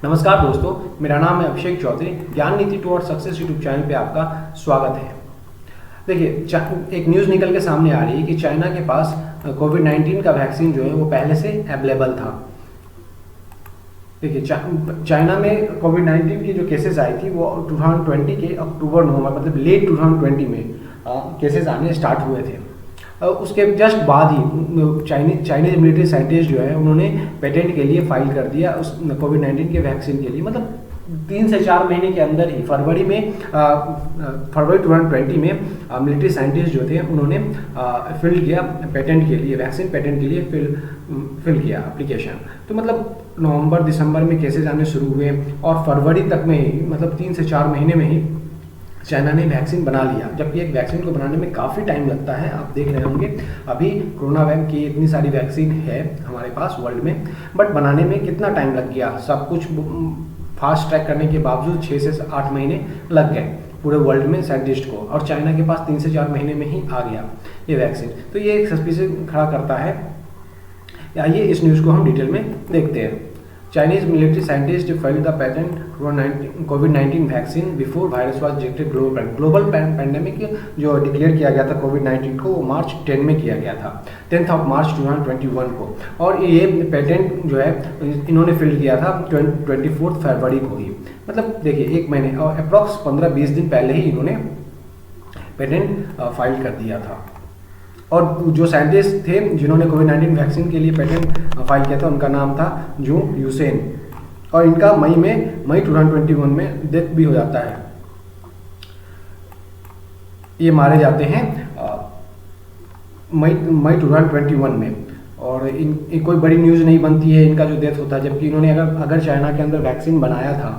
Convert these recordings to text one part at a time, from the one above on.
नमस्कार दोस्तों, मेरा नाम है अभिषेक चौधरी। ज्ञान नीति टुवर्ड्स सक्सेस यूट्यूब चैनल पे आपका स्वागत है। देखिए, एक न्यूज़ निकल के सामने आ रही है कि चाइना के पास कोविड-19 का वैक्सीन जो है वो पहले से अवेलेबल था। देखिए, चाइना में कोविड-19 की जो केसेस आई थी वो 2020 के अक्टूबर-नवंबर मतलब लेट 2020 में केसेस आने स्टार्ट हुए थे। उसके जस्ट बाद ही चाइनीज मिलिट्री साइंटिस्ट जो है उन्होंने पेटेंट के लिए फाइल कर दिया उस कोविड-19 के वैक्सीन के लिए। मतलब 3 से 4 महीने के अंदर ही फरवरी 2020 में मिलिट्री साइंटिस्ट जो थे उन्होंने फिल किया पेटेंट के लिए, वैक्सीन पेटेंट के लिए फिल किया एप्लीकेशन। तो मतलब नवंबर दिसंबर में केसेस आने शुरू हुए और फरवरी तक में ही मतलब 3 से 4 महीने में ही चाइना ने वैक्सीन बना लिया। जबकि एक वैक्सीन को बनाने में काफ़ी टाइम लगता है, आप देख रहे होंगे अभी कोरोना वैक की इतनी सारी वैक्सीन है हमारे पास वर्ल्ड में, बट बनाने में कितना टाइम लग गया। सब कुछ फास्ट ट्रैक करने के बावजूद 6 से 8 महीने लग गए पूरे वर्ल्ड में साइंटिस्ट को, और चाइना के पास 3 से 4 महीने में ही आ गया ये वैक्सीन। तो ये एक सस्पिशन खड़ा करता है। आइए इस न्यूज़ को हम डिटेल में देखते हैं। Chinese military scientists filed the patent for COVID-19 vaccine before virus was detected global pandemic जो डिक्लेयर किया गया था कोविड-19 को, वो मार्च 10 में किया गया था, 10 मार्च 2021 को। और ये पेटेंट जो है इन्होंने फिल किया था 24 फरवरी को ही। मतलब देखिए, एक महीने और अप्रॉक्स 15-20 दिन पहले ही इन्होंने पेटेंट फाइल कर दिया था। और जो साइंटिस्ट थे जिन्होंने कोविड-19 वैक्सीन के लिए पेटेंट फाइल किया था उनका नाम था जू यूसेन, और इनका मई 2021 में डेथ भी हो जाता है। ये मारे जाते हैं मई 2021 में, और इन कोई बड़ी न्यूज़ नहीं बनती है इनका जो डेथ होता है। जबकि इन्होंने अगर चाइना के अंदर वैक्सीन बनाया था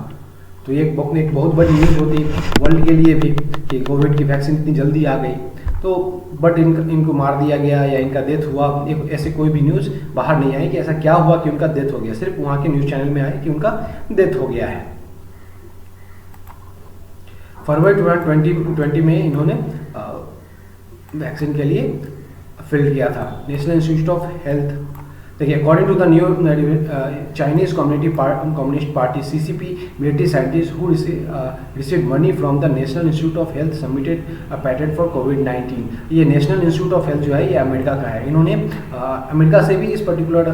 तो ये एक बहुत बड़ी न्यूज़ होती वर्ल्ड के लिए भी कि कोविड की वैक्सीन इतनी जल्दी आ गई। तो बट इनको मार दिया गया या इनका डेथ हुआ, ऐसे कोई भी न्यूज़ बाहर नहीं आई कि ऐसा क्या हुआ कि उनका डेथ हो गया। सिर्फ वहाँ के न्यूज़ चैनल में आए कि उनका डेथ हो गया है। फरवरी 2020 में इन्होंने वैक्सीन के लिए फिल किया था। नेशनल इंस्टीट्यूट ऑफ हेल्थ, देखिए, according to the new Chinese Communist Party CCP military scientists who received money from the National Institute of Health submitted a patent for COVID-19। ये नेशनल इंस्टीट्यूट ऑफ हेल्थ जो है ये America का है। इन्होंने America से भी इस पर्टिकुलर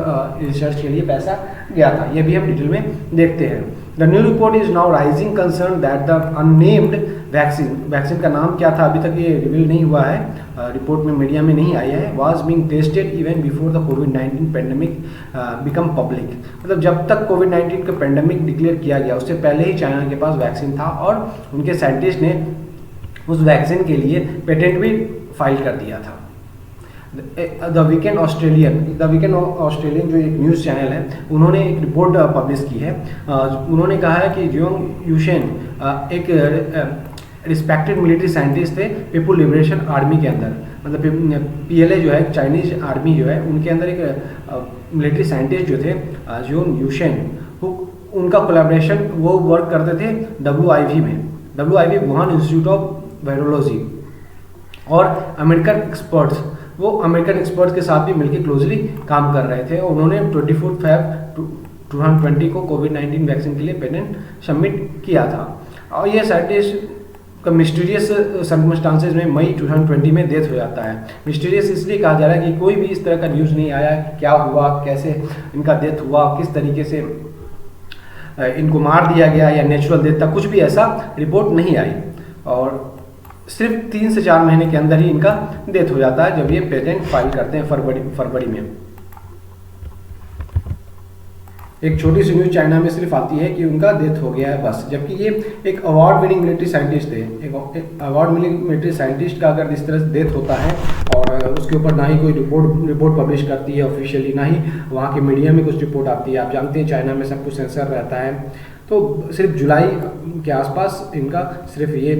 रिसर्च के लिए पैसा गया था। ये भी हम डिटेल में देखते हैं। The new report is now rising concern that the unnamed vaccine का नाम क्या था अभी तक ये रिवील नहीं हुआ है, रिपोर्ट में मीडिया में नहीं आया है। Was being tested even before the covid pandemic become public. मतलब जब तक कोविड-19 का पेंडेमिक डिक्लेयर किया गया उससे पहले ही चाइना के पास वैक्सीन था, और उनके साइंटिस्ट ने उस वैक्सीन के लिए पेटेंट भी फाइल कर दिया था। द वीकेंड ऑस्ट्रेलियन जो एक न्यूज़ चैनल है उन्होंने एक रिपोर्ट पब्लिश की है। उन्होंने कहा है कि जियोंग यूशेन एक रिस्पेक्टेड मिलिट्री साइंटिस्ट थे पीपुल लिबरेशन आर्मी के अंदर। मतलब PLA जो है चाइनीज आर्मी जो है उनके अंदर एक मिलिट्री साइंटिस्ट जो थे जियोंग यूशेन, उनका कोलैबोरेशन वो वर्क करते थे WIV में, WIV Wuhan institute of virology, और अमेरिकन एक्सपर्ट्स के साथ भी मिलकर क्लोजली काम कर रहे थे। और उन्होंने 24 फरवरी 2020 को कोविड-19 वैक्सीन के लिए पेटेंट सबमिट किया था। और ये साइंटिस्ट का मिस्टीरियस सर्कमस्टांसेस में मई 2020 में डेथ हो जाता है। मिस्टीरियस इसलिए कहा जा रहा है कि कोई भी इस तरह का न्यूज़ नहीं आया कि क्या हुआ, कैसे इनका डेथ हुआ, किस तरीके से इनको मार दिया गया या नेचुरल डेथ था, कुछ भी ऐसा रिपोर्ट नहीं आई। और सिर्फ 3 से 4 महीने के अंदर ही इनका डेथ हो जाता है जब ये पेटेंट फाइल करते हैं फरवरी में। एक छोटी सी न्यूज़ चाइना में सिर्फ आती है कि उनका डेथ हो गया है बस। जबकि ये एक अवार्ड विनिंग मिलिट्री साइंटिस्ट थे। एक अवार्ड विनिंग मिलिट्री साइंटिस्ट का अगर इस तरह से डेथ होता है और उसके ऊपर ना ही कोई रिपोर्ट पब्लिश करती है ऑफिशियली, ना ही वहाँ के मीडिया में कुछ रिपोर्ट आती है। आप जानते हैं चाइना में सब कुछ सेंसर रहता है। तो सिर्फ जुलाई के आसपास इनका सिर्फ ये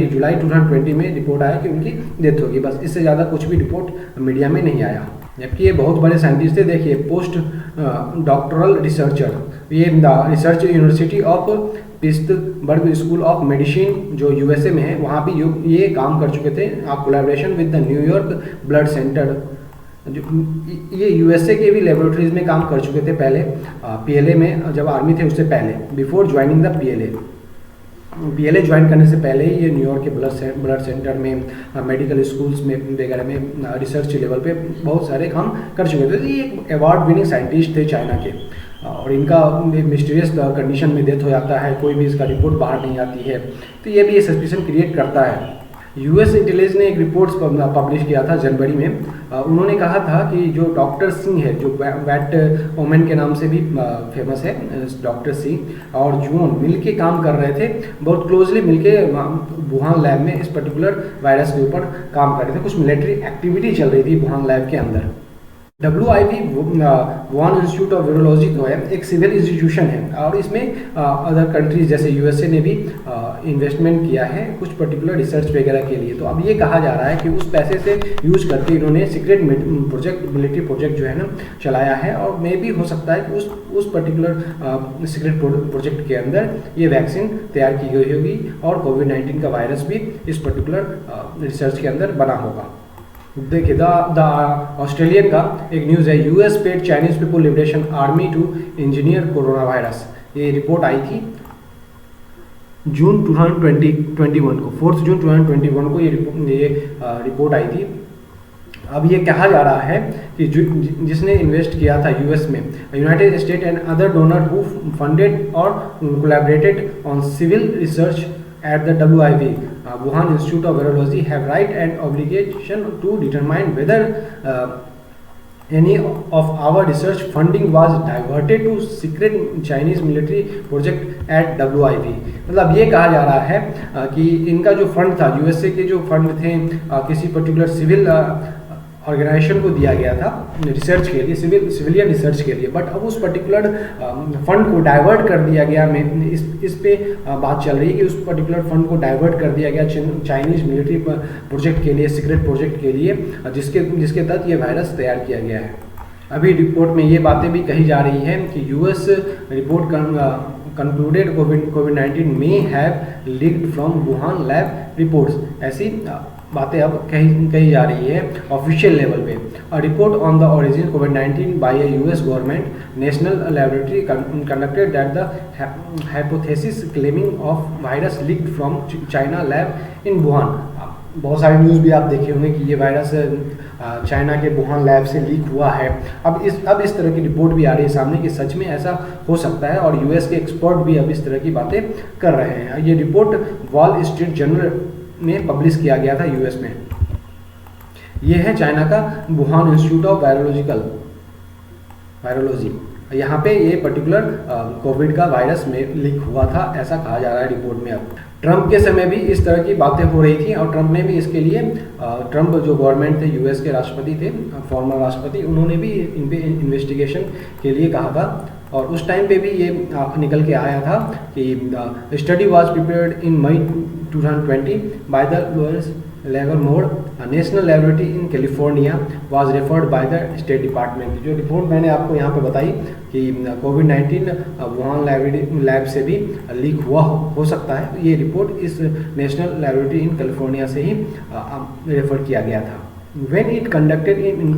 जुलाई 2020 में रिपोर्ट आया कि उनकी डेथ होगी, बस। इससे ज़्यादा कुछ भी रिपोर्ट मीडिया में नहीं आया। जबकि ये बहुत बड़े साइंटिस्ट थे। देखिए, पोस्ट डॉक्टरल रिसर्चर, ये research university of Pittsburgh school of medicine जो USA में है, वहाँ भी ये काम कर चुके थे। Collaboration with the New York blood centre जो ये यूएसए के भी लेबोरेटरीज में काम कर चुके थे पहले, पीएलए में जब आर्मी थे उससे पहले, before joining the PLA. PLA join करने से पहले ही ये न्यूयॉर्क के ब्लड सेंटर में, मेडिकल स्कूल्स में वगैरह में रिसर्च लेवल पे बहुत सारे काम कर चुके थे। ये एक अवार्ड विनिंग साइंटिस्ट थे चाइना के, और इनका एक मिस्टीरियस कंडीशन में डेथ हो जाता है, कोई भी इसका रिपोर्ट बाहर नहीं आती है, तो ये भी ये सस्पिशन क्रिएट करता है। यूएस इंटेलिजेंस ने एक रिपोर्ट पब्लिश किया था जनवरी में। उन्होंने कहा था कि जो डॉक्टर सिंह है, जो बैट ओमेन के नाम से भी फेमस है, डॉक्टर सिंह और जून मिलके काम कर रहे थे, बहुत क्लोजली मिलके वुहान लैब में इस पर्टिकुलर वायरस के ऊपर काम कर रहे थे। कुछ मिलिट्री एक्टिविटी चल रही थी वुहान लैब के अंदर। WIV Wuhan institute of virology जो है एक सिविल इंस्टीट्यूशन है, और इसमें अदर कंट्रीज जैसे यूएसए ने भी इन्वेस्टमेंट किया है कुछ पर्टिकुलर रिसर्च वगैरह के लिए। तो अब ये कहा जा रहा है कि उस पैसे से यूज करके इन्होंने सीक्रेट प्रोजेक्ट, मिलिट्री प्रोजेक्ट जो है ना चलाया है, और मे भी हो सकता है कि उस पर्टिकुलर सीक्रेट प्रोजेक्ट के अंदर ये वैक्सीन तैयार की गई होगी, और कोविड-19 का वायरस भी इस पर्टिकुलर रिसर्च के अंदर बना होगा। देखिए द ऑस्ट्रेलियन का एक न्यूज़ है, US paid Chinese People Liberation Army to engineer corona virus. ये रिपोर्ट आई थी जून 2021 को, 4 जून 2021 को ये रिपोर्ट आई थी। अब ये कहा जा रहा है कि जिसने इन्वेस्ट किया था यूएस में, united state and other donor who funded और collaborated on civil research at the WIV, Wuhan Institute of Virology, have right and obligation to determine whether any of our research funding was diverted to secret Chinese military project at WIV। मतलब ये कहा जा रहा है कि इनका जो fund था, यूएसए के जो फंड थे किसी पर्टिकुलर सिविल ऑर्गेनाइजेशन को दिया गया था रिसर्च के लिए, सिविलियन रिसर्च के लिए, बट अब उस पर्टिकुलर फंड को डाइवर्ट कर दिया गया। इस पे बात चल रही है कि उस पर्टिकुलर फंड को डाइवर्ट कर दिया गया चाइनीज मिलिट्री प्रोजेक्ट के लिए, सीक्रेट प्रोजेक्ट के लिए, जिसके तहत ये वायरस तैयार किया गया है। अभी रिपोर्ट में ये बातें भी कही जा रही हैं कि US report concluded covid may have leaked from Wuhan lab reports. ऐसी बातें अब कही जा रही है ऑफिशियल लेवल पे। A report on the origin कोविड-19 by a US government national laboratory conducted that the hypothesis claiming of virus leaked from China lab in Wuhan. बहुत सारे न्यूज़ भी आप देखे होंगे कि ये वायरस चाइना के वुहान लैब से लीक हुआ है। अब इस तरह की रिपोर्ट भी आ रही है सामने कि सच में ऐसा हो सकता है, और यूएस के एक्सपर्ट भी अब इस तरह की बातें कर रहे हैं। ये रिपोर्ट वॉल स्ट्रीट जर्नल में पब्लिश किया गया था यूएस में। ये है चाइना का वुहान इंस्टीट्यूट ऑफ वायरोलॉजी। यहाँ पे ये पर्टिकुलर कोविड का वायरस में लीक हुआ था, ऐसा कहा जा रहा है रिपोर्ट में। अब ट्रंप के समय भी इस तरह की बातें हो रही थी, और ट्रंप ने भी इसके लिए, ट्रंप जो गवर्नमेंट थे, यूएस के राष्ट्रपति थे, फॉर्मर राष्ट्रपति, उन्होंने भी इन पे इन्वेस्टिगेशन के लिए कहा था। और उस टाइम पे भी ये निकल के आया था कि study was prepared in May 2020 by the Louis Livermore national laboratory in California was referred by the state department. जो रिपोर्ट मैंने आपको यहाँ पे बताई कि कोविड-19 वुहान लैब से भी लीक हुआ हो सकता है, ये रिपोर्ट इस नेशनल लैबोरेटरी इन कैलिफोर्निया से ही रेफर किया गया था। When it conducted an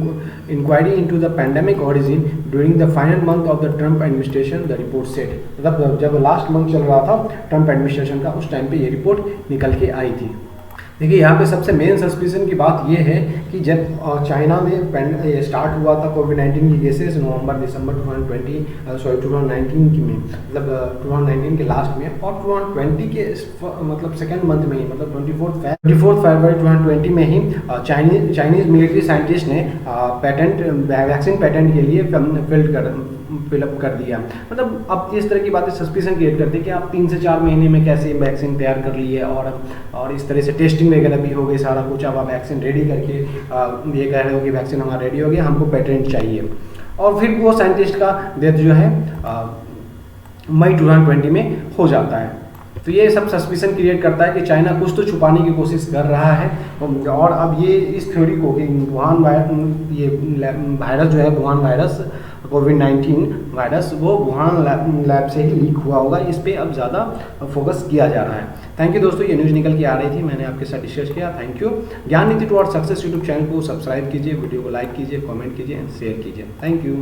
inquiry into the pandemic origin during the final month of the Trump administration, the report said। मतलब जब लास्ट मंथ चल रहा था ट्रंप एडमिनिस्ट्रेशन का, उस टाइम पे ये रिपोर्ट निकल के आई थी। देखिए यहाँ पे सबसे मेन सस्पिशन की बात ये है कि जब चाइना में स्टार्ट हुआ था कोविड-19 की केसेस नवंबर-दिसंबर 2019 की में, मतलब 2019 के लास्ट में, और 2020 के मतलब सेकेंड मंथ में ही, मतलब 24 फरवरी 2020 में ही चाइनीज मिलिट्री साइंटिस्ट ने वैक्सीन पैटेंट के लिए फिलअप कर दिया। मतलब अब इस तरह की बातें सस्पिशन क्रिएट करती है कि आप 3 से 4 महीने में कैसे वैक्सीन तैयार कर ली है, और इस तरह से टेस्टिंग वगैरह भी हो गई, सारा कुछ। अब आप वैक्सीन रेडी करके ये कह रहे हो कि वैक्सीन हमारा रेडी हो गया, हमको पेटेंट चाहिए, और फिर वो साइंटिस्ट का डेथ जो है मई 2020 में हो जाता है। तो ये सब सस्पिशन क्रिएट करता है कि चाइना कुछ तो छुपाने की कोशिश कर रहा है। और अब ये इस थ्योरी को कि वुहान वायरस जो है, वुहान वायरस कोविड-19 वायरस वो वुहान लैब से ही लीक हुआ होगा, इस पे अब ज़्यादा फोकस किया जा रहा है। थैंक यू दोस्तों, ये न्यूज़ निकल के आ रही थी, मैंने आपके साथ डिस्कस किया। Thank you. ज्ञान नीति टुवर्ड्स सक्सेस यूट्यूब चैनल को सब्सक्राइब कीजिए, वीडियो को लाइक कीजिए, कमेंट कीजिए एंड शेयर कीजिए। Thank you.